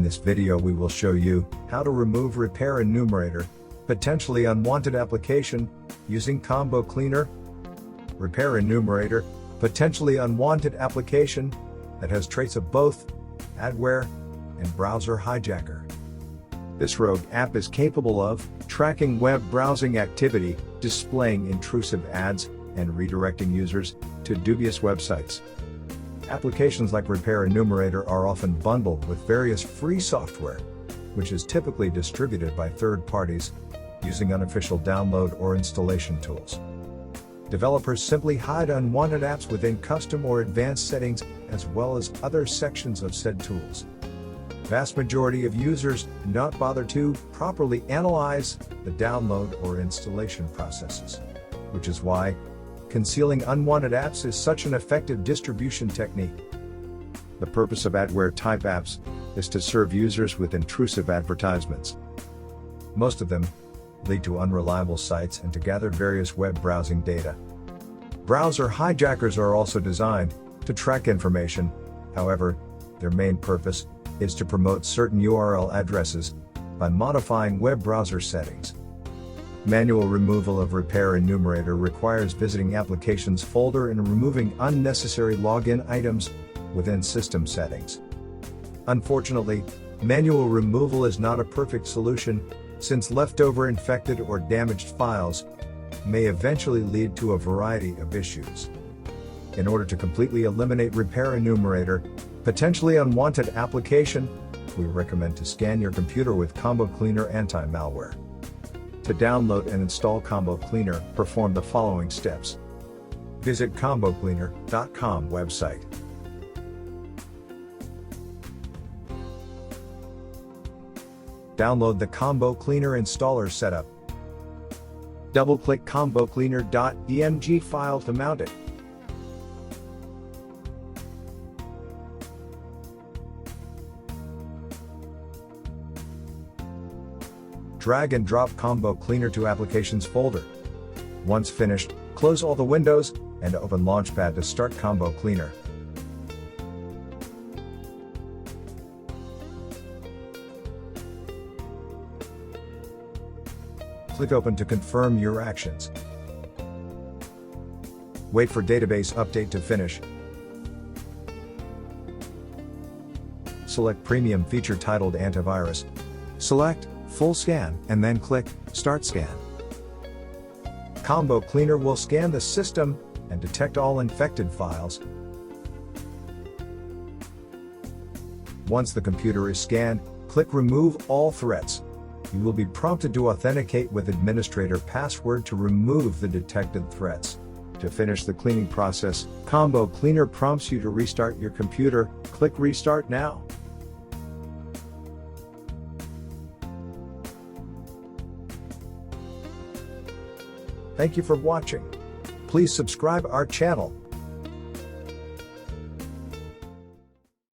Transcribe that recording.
this video we will show you how to remove RepairEnumerator, potentially unwanted application, using Combo Cleaner. RepairEnumerator, potentially unwanted application that has traits of both adware and browser hijacker. This rogue app is capable of tracking web browsing activity, displaying intrusive ads, and redirecting users to dubious websites. Applications like RepairEnumerator are often bundled with various free software, which is typically distributed by third parties using unofficial download or installation tools. Developers simply hide unwanted apps within custom or advanced settings, as well as other sections of said tools. Vast majority of users do not bother to properly analyze the download or installation processes, which is why concealing unwanted apps is such an effective distribution technique. The purpose of adware-type apps is to serve users with intrusive advertisements. Most of them lead to unreliable sites and to gather various web browsing data. Browser hijackers are also designed to track information. However, their main purpose is to promote certain URL addresses by modifying web browser settings. Manual removal of RepairEnumerator requires visiting Applications folder and removing unnecessary login items within system settings. Unfortunately, manual removal is not a perfect solution, since leftover infected or damaged files may eventually lead to a variety of issues. In order to completely eliminate RepairEnumerator, potentially unwanted application, we recommend to scan your computer with Combo Cleaner anti-malware. To download and install Combo Cleaner, perform the following steps. Visit combocleaner.com website. Download the Combo Cleaner installer setup. Double-click combocleaner.emg file to mount it. Drag and drop Combo Cleaner to Applications folder. Once finished, close all the windows and open Launchpad to start Combo Cleaner. Click Open to confirm your actions. Wait for database update to finish. Select Premium feature titled Antivirus. Select Full Scan and then click Start Scan. Combo Cleaner will scan the system and detect all infected files. Once the computer is scanned, click Remove All Threats. You will be prompted to authenticate with administrator password to remove the detected threats. To finish the cleaning process, Combo Cleaner prompts you to restart your computer. Click Restart Now. Thank you for watching. Please subscribe our channel.